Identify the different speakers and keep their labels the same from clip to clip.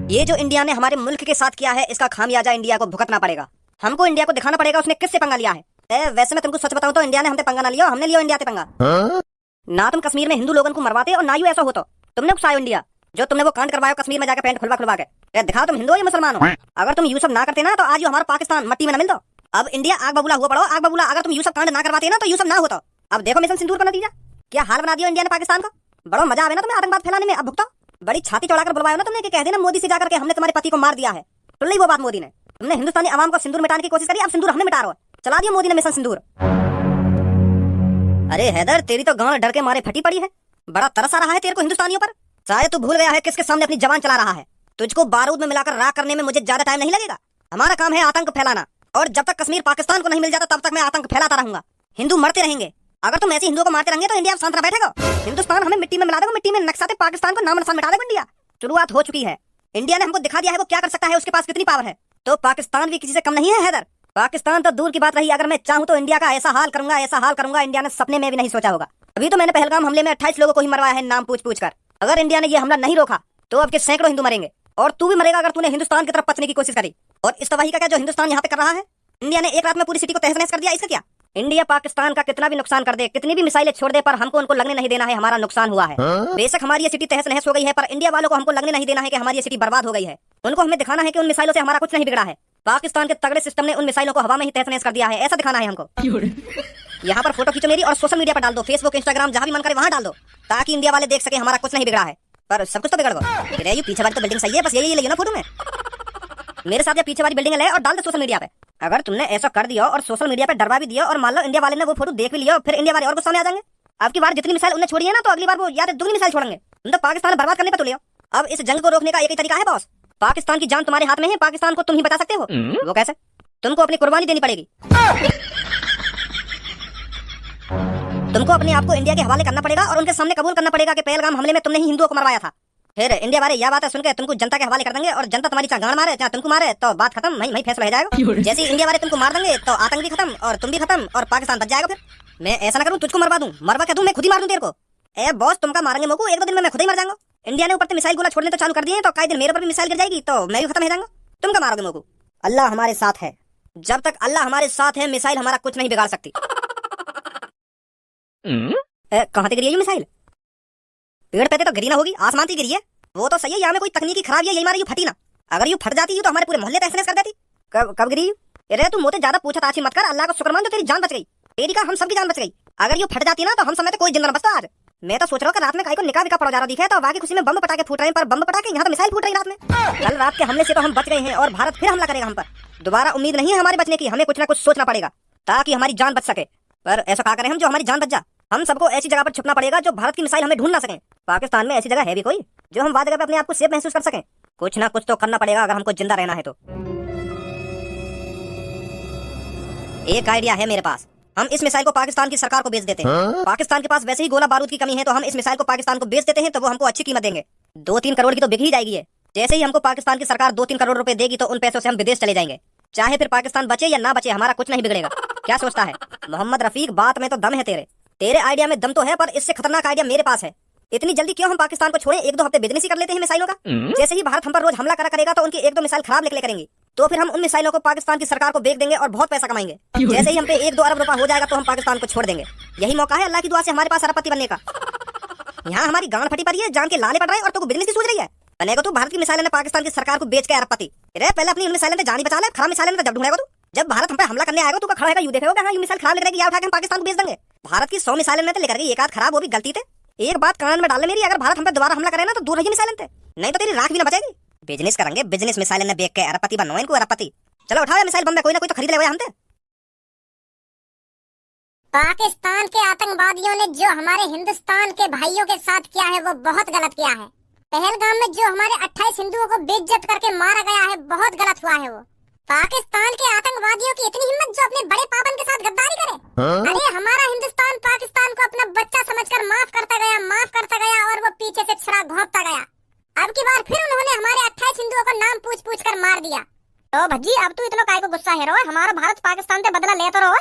Speaker 1: ये जो इंडिया ने हमारे मुल्क के साथ किया है, इसका खामियाजा इंडिया को भुगतना पड़ेगा। हमको इंडिया को दिखाना पड़ेगा उसने किससे पंगा लिया है। वैसे मैं तुमको सच बताऊं तो इंडिया ने हमसे पंगा ना लिया, हमने लिया इंडिया से पंगा। ना तुम कश्मीर में हिंदू लोगों को मरवाते और ना ही ऐसा होता। तुमने उकसायो इंडिया, जो तुमने वो कांड करवाया कश्मीर में जाकर पैंट खुलवा के दिखाओ तुम हिंदू हो या मुसलमान हो। अगर तुम यूसुफ ना करते ना तो आज हमारा पाकिस्तान मट्टी में न मिलता। अब इंडिया आग बबूला हुआ पड़ो, आग बबूला। अगर तुम यूसुफ कांड ना करवाते ना तो यूसुफ ना होता। अब देखो मिशन सिंदूर का नतीजा क्या हाल बना दिया इंडिया ने पाकिस्तान का। बड़ा मजा आवे ना तुम्हें आतंकवाद फैलाने में। अब भुगतो, बड़ी छाती चौड़ाकर बुलवाया ना तुमने कि कह देना मोदी से जाकर के हमने तुम्हारे पति को मार दिया है। सुन ली वो बात मोदी ने। तुमने हिंदुस्तानी आवाम को सिंदूर मिटाने की कोशिश करी, अब सिंदूर हमने मिटा रहा है। चला दिया मोदी ने मिशन सिंदूर। अरे हैदर, तेरी तो गांड डर के मारे फटी पड़ी है। बड़ा तरस आ रहा है तेरे को हिंदुस्तानियों पर। शायद तू भूल गया है किसके सामने अपनी जबान चला रहा है। तुझको बारूद में मिलाकर राख करने में मुझे ज्यादा टाइम नहीं लगेगा। हमारा काम है आतंक फैलाना, और जब तक कश्मीर पाकिस्तान को नहीं मिल जाता तब तक मैं आतंक फैलाता रहूंगा। हिंदू मरते रहेंगे। अगर तुम ऐसे हिंदुओं को मारते रहेंगे तो इंडिया शांत बैठेगा। हिंदुस्तान हमें मिट्टी में मिला देगा, मिट्टी में नक्शाते पाकिस्तान को नाम निशान मिटा देगा इंडिया। शुरुआत हो चुकी है। इंडिया ने हमको दिखा दिया है वो क्या कर सकता है, उसके पास कितनी पावर है। तो पाकिस्तान भी किसी से कम नहीं है हैदर। पाकिस्तान तो दूर की बात रही, अगर मैं चाहूं तो इंडिया का ऐसा हाल करूंगा, ऐसा हाल करूंगा इंडिया ने सपने में भी नहीं सोचा होगा। अभी तो मैंने पहलगाम हमले में 28 लोगों को ही मरवाया है नाम पूछ पूछ कर। अगर इंडिया ने ये हमला नहीं रोका तो अब के सैकड़ों हिंदू मरेंगे, और तू भी मरेगा अगर तूने हिंदुस्तान की तरफ पचने की कोशिश करी। और इस तबाही का क्या जो हिंदुस्तान यहाँ पे कर रहा है। इंडिया ने एक रात में पूरी सिटी को तहस नहस कर दिया, इसका क्या। इंडिया पाकिस्तान का कितना भी नुकसान कर दे, कितनी भी मिसाइलें छोड़ दे, पर हमको उनको लगने नहीं देना है हमारा नुकसान हुआ है। बेशक हमारी ये सिटी तहस नहस हो गई है, पर इंडिया वालों को हमको लगने नहीं देना है कि हमारी ये सिटी बर्बाद हो गई है। उनको हमें दिखाना है कि उन मिसाइलों से हमारा कुछ नहीं बिगड़ा है। पाकिस्तान के तगड़े सिस्टम ने उन मिसाइलों को हवा में ही तहस नहस कर दिया है, ऐसा दिखाना है हमको। यहाँ पर फोटो खींचो मेरी और सोशल मीडिया पर डाल दो, फेसबुक इंस्टाग्राम जहाँ भी मन करे वहाँ डाल दो, ताकि इंडिया वाले देख सके हमारा कुछ नहीं बिगड़ा है। पर सब कुछ तो बिगड़ गया। ये पीछे वाली तो बिल्डिंग सही है, बस यही ले ना फोटो में। मेरे साथ ये पीछे वाली बिल्डिंग ले और डाल दो सोशल मीडिया पे। अगर तुमने ऐसा कर दिया और सोशल मीडिया पे डरवा भी दिया और मान लो इंडिया वाले ने वो फोटो देख भी लिया, फिर इंडिया वाले और गुस्सा में आ जाएंगे। अब की बार जितनी मिसाइल उन्हें छोड़ी है ना, तो अगली बार वो या दुगनी मिसाइल छोड़ेंगे। तुम तो पाकिस्तान बर्बाद करने पे तुले हो। अब इस जंग को रोकने का एक ही तरीका है बॉस, पाकिस्तान की जान तुम्हारे हाथ में है, पाकिस्तान को तुम ही बचा सकते हो। वो कैसे? तुमको अपनी कुर्बानी देनी पड़ेगी। तुमको अपने आप को इंडिया के हवाले करना पड़ेगा और उनके सामने कबूल करना पड़ेगा कि पहलगाम हमले में तुमने ही हिंदुओं को मरवाया था। फिर इंडिया वाले यह बात सुन के तुमको जनता के हवाले कर देंगे, और जनता तुम्हारी चाहे गांड मारे चाहे तुमको मारे तो बात खत्म, वहीं फैसला हो जाएगा। जैसे इंडिया वाले तुमको मार देंगे तो आतंक भी खत्म और तुम भी खत्म और पाकिस्तान बच जाएगा। फिर मैं ऐसा ना करूं तुझको मरवा दूं, मरवा क्या दूं, मैं खुद ही मार दूं तेरे को। ए बॉस, तुमका मारेंगे मोको, एक दो दिन में मैं खुद ही मर जाऊंगा। इंडिया ने ऊपर से मिसाइल गोला छोड़ने तो चालू कर दिए, तो कई दिन मेरे ऊपर भी मिसाइल गिर जाएगी तो मैं भी खत्म हो जाऊंगा। तुम क्या मारोगे मोको? अल्लाह हमारे साथ है। जब तक अल्लाह हमारे साथ है मिसाइल हमारा कुछ नहीं बिगाड़ सकती। कहाँ से गिरी है ये मिसाइल? पेड़ पे तो गिरी ना होगी, आसमान से गिरी है। वो तो सही है, यहाँ में कोई तकनीकी खराबी है, यही मारे यूं फटी ना। अगर यूं फट जाती तो हमारे पूरे मोहल्ले तहस नहस कर देती। कब गिरी? अरे तू मुझे ज्यादा पूछा ताछी मत कर, अल्लाह का शुक्र मान जो तेरी जान बच गई। तेरी का हम सबकी जान बच गई। अगर यूं फट जाती ना तो हम समय तो कोई जिंदा न बचता आज। मैं तो सोच रहा हूँ कि रात में काई को निकाह विकाह पड़ा जा रहा दिखे तो बाकी खुशी में बम पटाखे फूट रहे हैं, पर बम पटाखे यहाँ तो मिसाइल फूट रही रात में। कल रात के हमले से तो हम बच गए हैं और भारत फिर हमला करेगा हम पर। दोबारा उम्मीद नहीं है हमारे बचने की, हमें कुछ ना कुछ सोचना पड़ेगा ताकि हमारी जान बच सके। पर ऐसा क्या करें हम जो हमारी जान बच जा? हम सबको ऐसी जगह पर छुपना पड़ेगा जो भारत की मिसाइल हमें ढूंढ ना सके। पाकिस्तान में ऐसी जगह है भी कोई जो हम वाद जगह पे अपने आप को सेफ महसूस कर सकें? कुछ ना कुछ तो करना पड़ेगा अगर हमको जिंदा रहना है तो। एक आइडिया है मेरे पास, हम इस मिसाइल को पाकिस्तान की सरकार को बेच देते हैं। पाकिस्तान के पास वैसे ही गोला बारूद की कमी है, तो हम इस मिसाइल को पाकिस्तान को बेच देते हैं तो वो हमको अच्छी कीमत देंगे। 2-3 करोड़ की तो बिक ही जाएगी है। जैसे ही हमको पाकिस्तान की सरकार 2-3 करोड़ रुपए देगी तो उन पैसों से हम विदेश चले जाएंगे। चाहे फिर पाकिस्तान बचे या ना बचे हमारा कुछ नहीं बिगड़ेगा। क्या सोचता है मोहम्मद रफीक? बात में तो दम है तेरे आइडिया में दम तो है, पर इससे खतरनाक आइडिया मेरे पास है। इतनी जल्दी क्यों हम पाकिस्तान को छोड़ें, 1-2 हफ्ते बिजनेस ही कर लेते हैं मिसाइलों का। जैसे ही भारत हम पर रोज हमला करेगा तो उनकी 1-2 मिसाइल खराब निकले करेंगी, तो फिर हम उन मिसाइलों को पाकिस्तान की सरकार को बेच देंगे और बहुत पैसा कमाएंगे। जैसे ही हम पे 1-2 अरब रुपया हो जाएगा तो हम पाकिस्तान को छोड़ देंगे। यही मौका है अल्लाह की दुआ से हमारे पास अरबपति बनने का। यहाँ हमारी गांड फटी पड़ी है, जान के लाले पड़ रहे हैं और तू बिजनेस की सोच रही है। बनेगा तू भारत की मिसाइल ने पाकिस्तान की सरकार को बेच के अरबपति। पहले अपनी मिसाइल जान ही बचा ले, खराब मिसाइल जब ढूंढेगा तू। जब भारत हम पे हमला करने आएगा तो खड़ा होगा, यू देखेगा हाँ ये मिसाइल खराब निकलेगी, या उठा के हम पाकिस्तान को बेच देंगे। भारत की 100 मिसाइलें में तो लेकर गई, एक आध खराब, वो भी गलती थे। एक बात कान में डाल ले मेरी, अगर भारत हम पे दोबारा हमला करे ना तो दूर रही मिसाइलें थे, नहीं तो तेरी राख भी ना बचेगी। बिजनेस करेंगे, बिजनेस मिसाइलें ने बेच के अरबपति बनवाओ इनको, अरबपति। चलो उठाओ मिसाइल बम में, कोई ना कोई तो खरीद ले हमसे।
Speaker 2: पाकिस्तान के आतंकवादियों ने जो हमारे हिंदुस्तान के भाइयों के साथ किया है वो बहुत गलत किया है। पहलगाम में जो हमारे 28 हिंदुओं को बेइज्जत करके मारा गया है, बहुत गलत हुआ है वो। पाकिस्तान के आतंकवादियों की इतनी हिम्मत जो अपने बड़े पापन के साथ गद्दारी करे। अरे हमारा हिंदुस्तान पाकिस्तान को अपना बच्चा समझकर माफ करता गया और वो पीछे से छुरा घोंपता गया। अब की बार फिर उन्होंने हमारे 28 हिंदुओं को नाम पूछ कर मार दिया। तो भज्जी अब तू इतना काय को गुस्सा है रो? हमारा भारत पाकिस्तान से बदला लेता रहो।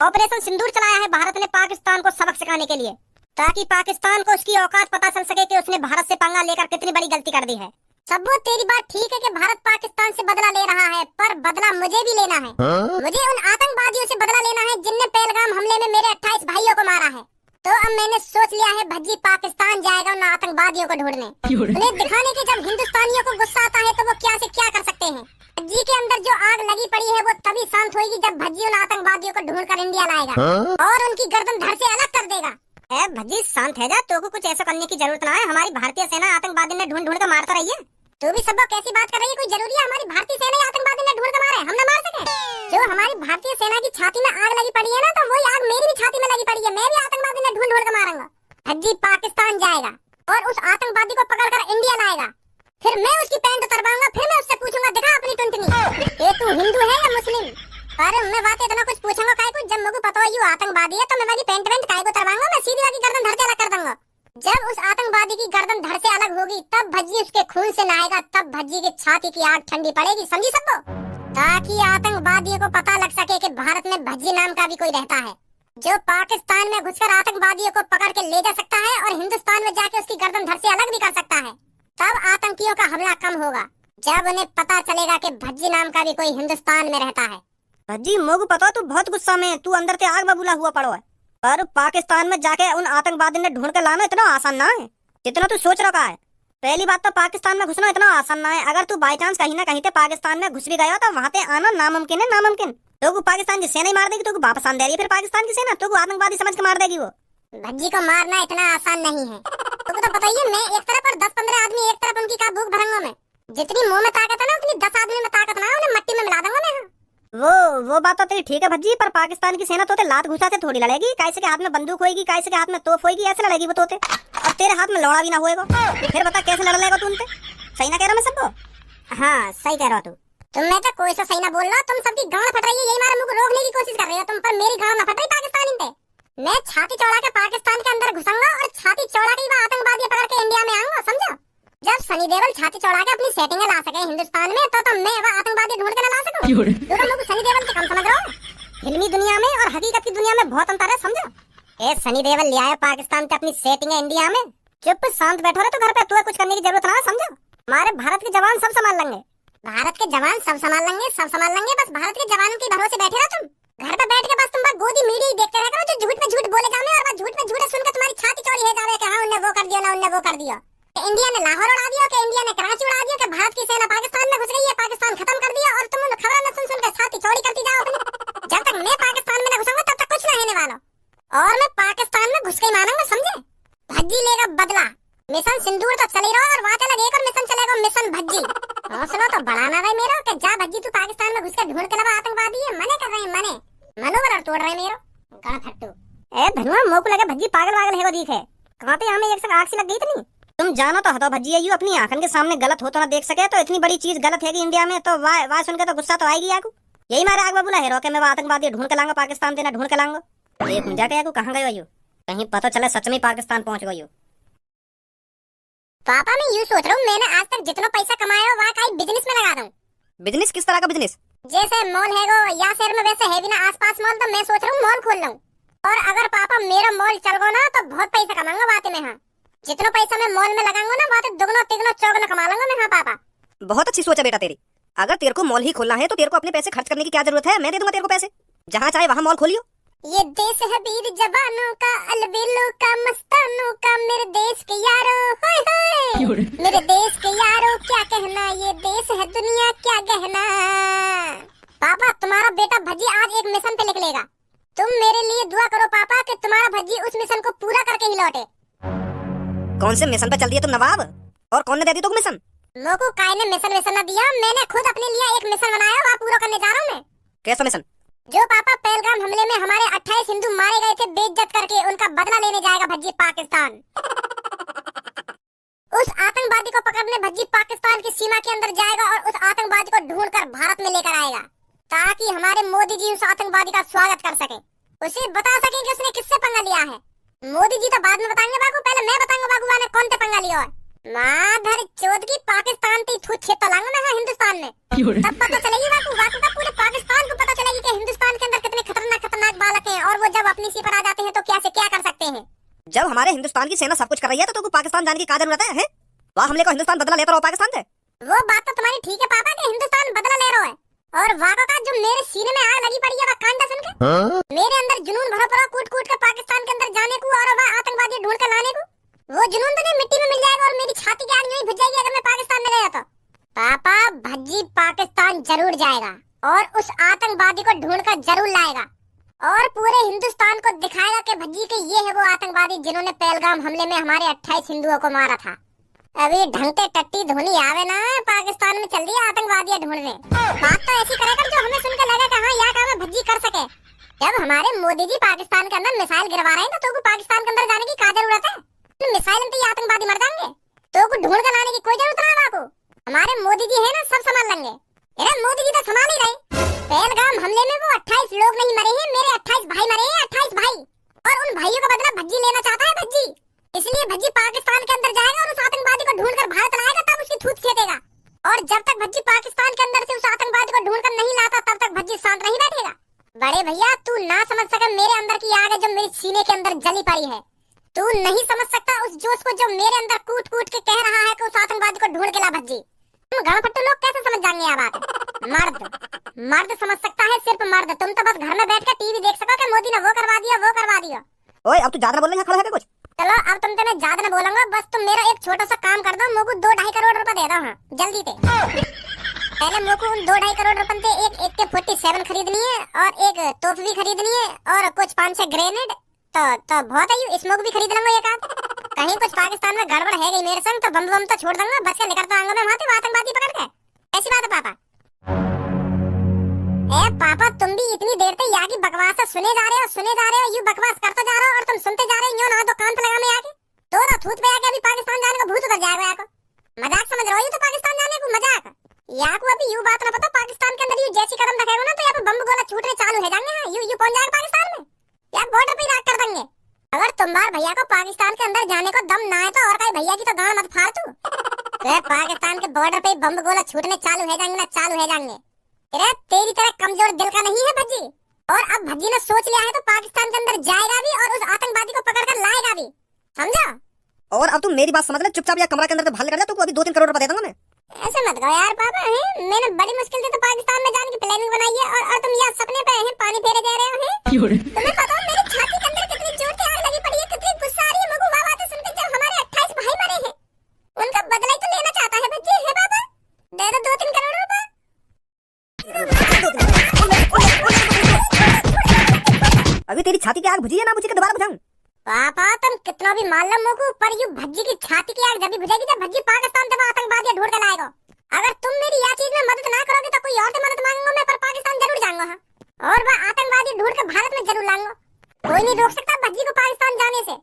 Speaker 2: ऑपरेशन सिंदूर चलाया है भारत ने पाकिस्तान को सबक सिखाने के लिए, ताकि पाकिस्तान को उसकी औकात पता चल सके कि उसने भारत से पंगा लेकर कितनी बड़ी गलती कर दी है। सबो तेरी बात ठीक है कि भारत पाकिस्तान से बदला ले रहा है, पर बदला मुझे भी लेना है। मुझे उन आतंकवादियों से बदला लेना है जिनने पहलगाम हमले में मेरे 28 भाइयों को मारा है। तो अब मैंने सोच लिया है, भज्जी पाकिस्तान जाएगा उन आतंकवादियों को ढूंढने, उन्हें दिखाने के जब हिंदुस्तानियों को गुस्सा आता है तो वो क्या से क्या कर सकते हैं। भज्जी के अंदर जो आग लगी पड़ी है वो तभी शांत होगी जब भज्जी उन आतंकवादियों को ढूंढ कर इंडिया लाएगा और उनकी गर्दन धड़ से अलग कर देगा। भज्जी शांत है जा, तो को कुछ ऐसा करने की जरूरत ना है। हमारी भारतीय सेना आतंकवादी ने ढूंढ ढूंढ कर मारता रही है। तू भी सब कैसी बात कर रही है? कोई जरूरी है हमारी भारतीय सेना आतंकवादी ने ढूंढ कर मारे, हम न मार सके? जो हमारी भारतीय सेना की छाती में आग लगी पड़ी है ना, तो वही आग मेरी भी छाती में लगी पड़ी है। मैं भी आतंकवादी ने ढूंढ ढूंढ कर मारूंगा। भज्जी पाकिस्तान जाएगा और उस आतंकवादी को पकड़कर इंडिया लाएगा, फिर मैं उसकी पैंट उतरवाऊंगा, फिर मैं उससे पूछूंगा, दिखा अपनी टुनटुनी, ये तू हिंदू है या मुस्लिम? अरे मैं बात इतना कुछ पूछूंगा काय को, जब मुझे पता हो ये आतंकवादी है तो मैं वाली पैंट वेंट काय को उतरवाऊंगा, मैं सीधी वाली गर्दन धड़ से अलग कर दूंगा। जब उस आतंकवादी की गर्दन धड़ से अलग होगी तब भज्जी उसके खून से नहाएगा, तब भज्जी की छाती की आग ठंडी पड़ेगी, समझी सबको? ताकि आतंकवादियों को पता लग सके कि भारत में भज्जी नाम का भी कोई रहता है जो पाकिस्तान में घुसकर आतंकवादियों को पकड़ के ले जा सकता है और हिंदुस्तान में जाके उसकी गर्दन धड़ से अलग भी कर सकता है। तब आतंकियों का हमला कम होगा, जब उन्हें पता चलेगा कि भज्जी नाम का भी कोई हिंदुस्तान में रहता है।
Speaker 1: भज्जी मोगू पता तू बहुत गुस्सा में, तू अंदर से आग बबूला हुआ पड़ो है, पर पाकिस्तान में जाके उन आतंकवादी ने ढूंढ कर लाना इतना आसान ना है जितना तू सोच रखा है। पहली बात तो पाकिस्तान में घुसना इतना आसान ना है। अगर तू बाई चांस कहीं ना कहीं से पाकिस्तान में घुस भी गया तो वहाँ पे आना नामुमकिन है, नामुमकिन। तो पाकिस्तान की सेना ही मार देगी, तो वापस आन दे रही है फिर पाकिस्तान की सेना, तो आतंकवादी समझ के मार देगी वो।
Speaker 2: भज्जी को मारना इतना आसान नहीं है, तुमको तो पता ही है। मैं एक तरफ और 10-15 आदमी एक तरफ, उनकी का भूख भरूंगा मैं। जितनी मुंह में ताकत है ना उतनी 10 आदमी में ताकत ना, उन्हें मट्टी में मिला दूंगा मैं।
Speaker 1: वो बात तो तेरी ठीक है भज्जी, पर पाकिस्तान की सेना तोते लात घुसा से थोड़ी लड़ेगी। कैसे के हाथ में बंदूक होगी, कैसे के हाथ में तोप होगी, ऐसे लड़ेगी वो तोते। और तेरे हाथ में लोड़ा भी ना होएगा, फिर बता कैसे लड़ लेगा तू उनसे? सही ना कह रहा मैं सबको?
Speaker 2: हाँ सही कह रहा तू। मैं तो कोई सा सही ना बोल रहा, तुम सबकी गांड फट रही है, यही मारे मुझे रोकने की कोशिश कर रही हो तुम, पर मेरी गांड ना फट रही पाकिस्तानी पे। मैं छाती चौड़ा के पाकिस्तान के अंदर घुसूंगा और छाती चौड़ा के वो आतंकवादी पकड़ के इंडिया में आऊंगा, समझो? जब सनी देओल छाती चौड़ा के अपनी सेटिंग ला सके हिंदुस्तान में, तो मैं वो आतंकवादी ढूंढ के ला सकूं। तो लोग सनी देओल के कम समझ रहे हो? फिल्मी दुनिया में और हकीकत की दुनिया में बहुत अंतर है, समझो? ए सनी देओल ले आए पाकिस्तान से अपनी सेटिंग है इंडिया में, चुप शांत बैठो रे, तो घर पे तुम्हें कुछ करने की जरूरत ना, समझो? हमारे भारत के जवान सब संभाल लेंगे। भारत के जवान सब संभाल लेंगे, सब संभाल लेंगे। बस भारत के जवानों के भरोसे बैठे रहो तुम। घर पे बैठ के बस तुम गोदी मीडिया ही देखते रह करो, जो झूठ में झूठ बोले जाने और बस झूठ में झूठ सुनकर तुम्हारी छाती चौड़ी है जावे कि हाँ उन्हें वो कर दिया ना उन्हें वो कर दिया। इंडिया ने लाहौर उड़ा दिया, कि इंडिया ने कराची उड़ा दिया, कि भारत की सेना पाकिस्तान में घुस गई है, पाकिस्तान खत्म कर दिया, और तुम खबर न सुन कर छाती चौड़ी करती जाओ अपनी। जब तक मैं पाकिस्तान में न घुसूंगा तब तक कुछ न होने वाला, और मैं पाकिस्तान में घुस के मारूंगा, समझे? भज्जी लेगा बदला। मिशन सिंदूर तो चले रहो और वहाँ चला एक और मिशन चलेगा, मिशन भज्जी। हौसला तो बढ़ाना भाई मेरा, कि जा भज्जी तू पाकिस्तान में घुस के ढूंढ के लावा आतंकवादी है, मने कर रहे हैं, मने मनोबल तोड़ रहे मेरो गाना फट्टू।
Speaker 1: ए धनुआ मोको लगे भज्जी पागल वागल है वो दिखे, कहाँ पे हमें एक से आग सी लग गई इतनी? तुम जानो तो हतो भज्जी यू अपनी आंखन के सामने गलत हो तो ना देख सके, तो इतनी बड़ी चीज गलत है कि इंडिया में, तो वाह सुन के तो गुस्सा तो आएगी आगू। यही मारे आग बबूला है रोके मैं आतंकवादी ढूंढ के लाऊंगा, पाकिस्तान देना ढूंढ के लाऊंगा। एक जाके आगू कहाँ गए यू, कहीं पता चले सच में पाकिस्तान पहुंच गई।
Speaker 2: पापा मैं यूँ सोच रहा हूँ, मैंने आज तक जितना पैसा कमाया हो वहाँ कहीं बिजनेस में लगा दूं।
Speaker 1: बिजनेस? किस तरह का बिजनेस?
Speaker 2: जैसे मॉल है वो या शहर में वैसे है भी ना आसपास मॉल, तो मैं सोच रहा हूँ मॉल खोल लूं। और अगर पापा मेरा मॉल चल गो ना तो बहुत पैसा कमाऊंगा बातें में। हाँ जितना पैसा मैं मॉल में लगाऊंगा ना बातें दुगना तिगना चौगुना कमा लूंगा मैं। हाँ पापा
Speaker 1: बहुत अच्छी सोच है बेटा तेरी। अगर तेरे को मॉल ही खोलना है तो तेरे को अपने पैसे खर्च करने की क्या जरूरत है, मैं दे दूंगा तेरे को पैसे, जहाँ चाहे वहाँ मॉल खोलियो।
Speaker 2: ये देश है वीर जवानों का, अलबेलों का, मस्तानों का, मेरे देश के यारो हाय हाय, मेरे देश के यारो क्या कहना, ये देश है दुनिया क्या कहना। पापा तुम्हारा बेटा भज्जी आज एक मिशन पे निकलेगा, तुम मेरे लिए दुआ करो पापा कि तुम्हारा भज्जी उस मिशन को पूरा करके ही लौटे।
Speaker 1: कौन से मिशन पे चल दिए तुम नवाब, और कौन ने दे दी तुमको मिशन?
Speaker 2: लोगों काय ने मिशन न दिया, मैंने खुद अपने लिए एक मिशन बनाया, वहाँ पूरा करने जा रहा हूँ मैं।
Speaker 1: कैसा मिशन?
Speaker 2: जो पापा पहलगाम हमले में हमारे 28 हिंदू मारे गए थे बेइज्जत करके, उनका बदला लेने जाएगा भज्जी पाकिस्तान। उस आतंकवादी को पकड़ने भज्जी पाकिस्तान की सीमा के अंदर जाएगा और उस आतंकवादी को ढूंढकर भारत में लेकर आएगा, ताकि हमारे मोदी जी उस आतंकवादी का स्वागत कर सके, उसे बता सके कि उसने किससे पंगा लिया है। मोदी जी तो बाद में बताएंगे बाबू, पहले मैं बताऊंगा बाबू ने कौन से पंगा लिया है। माधर चौथ की पाकिस्तान की थूत छेद लाऊंगा मैं हिंदुस्तान में, तब पता चलेगी बाबू का पूरे पाकिस्तान को पता चलेगी कि हिंदुस्तान के अंदर कितने खतरनाक बालक हैं, और वो जब अपनी सी पर आ जाते हैं तो क्या से क्या कर सकते हैं।
Speaker 1: जब हमारे हिंदुस्तान की सेना सब कुछ कर रही है तो तुमको पाकिस्तान जाने की क्या जरूरत है? वहाँ हमले को हिंदुस्तान बदला लेता रहो पाकिस्तान से।
Speaker 2: वो बात तो तुम्हारी ठीक है पापा कि हिंदुस्तान बदला ले रहा है, और वाक़ा का जो मेरे सीने में आग लगी पड़ी है वह कांडा सुन के मेरे अंदर जुनून भरा पड़ा कूट कूट के पाकिस्तान के अंदर जाने को और वह आतंकवादी ढूंढ कर लाने को। वो जुनून तो नहीं मिट्टी में मिल जाएगा और मेरी छाती की आग नहीं बुझ जाएगी अगर मैं पाकिस्तान में गया तो। पापा भज्जी पाकिस्तान जरूर जाएगा और उस आतंकवादी को ढूंढ कर जरूर लाएगा और पूरे हिंदुस्तान को दिखाएगा कि भज्जी के ये है वो आतंकवादी जिन्होंने पहलगाम हमले में हमारे 28 हिंदुओं को मारा था। अभी ढंगते टट्टी धोनी आवे ना पाकिस्तान में चल रही है आतंकवादी ढूंढने। बात तो ऐसी करेगा जो हमें सुनकर लगे कि हाँ यह काम है भज्जी कर सके। जब हमारे मोदी जी पाकिस्तान के अंदर मिसाइल गिरवा रहे हैं तो पाकिस्तान के अंदर जाने की क्या जरूरत है? मिसाइल में तो ये आतंकवादी मर जाएंगे, तो ढूंढ कर लाने की कोई जरूरत नहीं आपको। हमारे मोदी जी है ना सब संभाल लेंगे। अरे मोदी जी तो संभाल ही रहे। पहलगाम हमले में वो 28 लोग नहीं मरे हैं, मेरे 28 भाई मरे हैं, 28 भाई। और उन भाइयों का बदला भज्जी लेना चाहता है भज्जी। इसलिए भज्जी पाकिस्तान के अंदर जाएगा और उस आतंकवादी को ढूंढकर भारत लाएगा, तब उसकी थूत फेंकेगा। और जब तक भज्जी पाकिस्तान के अंदर से उस आतंकवादी को ढूंढकर नहीं लाता तब तक भज्जी शांत नहीं बैठेगा। बड़े भैया तू ना समझ सके मेरे अंदर की आग है जो मेरे सीने के अंदर जली पड़ी है। तू नहीं समझ सकता उस जोश को जो मेरे अंदर कूट कूट के कह रहा है कि उस आतंकवादी को ढूंढ के ला भज्जी। तुम गाँव पट्टू लोग कैसे समझ जाएंगे ये बात? मर्द समझ सकता है, सिर्फ मर्द। तुम तो बस घर में बैठ कर टीवी देख सको कि मोदी ने वो करवा दिया वो करवा दिया।
Speaker 1: ओए अब तू ज्यादा बोल रही है, खड़ा है कुछ?
Speaker 2: चलो अब तुम तो मैं ज्यादा न बोलूंगा, बस तुम मेरा एक छोटा सा काम कर दो, मुझको 2-2.5 करोड़ रुपए दे दो। हाँ जल्दी से। पहले मुझको उन 2-2.5 करोड़ रुपए से एक AK-47 खरीदनी है और एक तोप भी खरीदनी है और कुछ 5-6 ग्रेनेड तो बहुत है। स्मोक भी खरीद लूंगा एक आध। कहीं कुछ पाकिस्तान में गड़बड़ है गई मेरे संग तो बम बम तो छोड़ दूंगा, बच के निकलता आऊंगा मैं वहां से आतंकवादी पकड़ के। ऐसी बात है पापा? ए पापा तुम भी इतनी देर से यहाँ की बकवास सुने जा रहे हो, यूं बकवास करते जा रहे हो और तुम सुनते जा रहे हो। यूं ना तो कान पे लगा में आके तो ना थूत पे आके अभी पाकिस्तान जाने का भूत उतर जाएगा। याको मजाक समझ रहे हो? तो पाकिस्तान जाने को मजाक। याको अभी यूं बात ना पता पाकिस्तान के अंदर यूं जैसी कदम रखेगा ना तो यहाँ पे बम गोला छूटने चालू हो जाएंगे। यूं पहुंच जाएगा पाकिस्तान में या बॉर्डर पे राख कर देंगे। अगर तुम्हारे भैया को पाकिस्तान के अंदर जाने को दम ना है तो और कहीं भैया की तो गांड मत फाड़ तू। पाकिस्तान के बॉर्डर पे बम गोला छूटने चालू हो जाएंगे ना, चालू हो जाएंगे। अरे तेरी तरह कमजोर दिल का नहीं है भज्जी, और अब भज्जी ने सोच लिया है तो पाकिस्तान के अंदर जाएगा भी और उस आतंकवादी को पकड़कर लाएगा भी, समझा?
Speaker 1: और अब तुम मेरी बात समझ ले, चुपचाप या कमरा के अंदर भाग कर जा, तो अभी 2-3 करोड़ रुपए दे दूंगा मैं।
Speaker 2: ऐसे मत कहो यार पापा, है मैंने बड़ी मुश्किल से तो पाकिस्तान में जाने की प्लानिंग बनाई है और तुम यहाँ सपने पे हैं पानी फेरे जा रहे हो। तुम्हें पता है मेरी छाती के अंदर कितनी जोर से आग लगी पड़ी है, कितनी गुस्सा आ रही है मुझको वो बातें सुनकर जब हमारे 28 भाई मरे हैं। उनका बदला ही तो लेना चाहता है भज्जी। है पापा दे दो 2-3 करोड़ रुपए।
Speaker 1: अभी तेरी छाती की आग बुझी है ना बुझी के दोबारा बुझाऊं?
Speaker 2: पापा तुम कितना भी मान लो मुझको, पर यूं भज्जी की छाती की आग जब भी बुझेगी जब भज्जी पाकिस्तान से आतंकवादी ढूंढ कर लाएगा। अगर तुम मेरी यह चीज में मदद ना करोगे तो कोई और से मदद मांगूंगा मैं, पर पाकिस्तान जरूर जाऊंगा। हाँ और वह आतंकवादी ढूंढ कर भारत में जरूर लाऊंगा। कोई नहीं रोक सकता भज्जी को पाकिस्तान जाने से।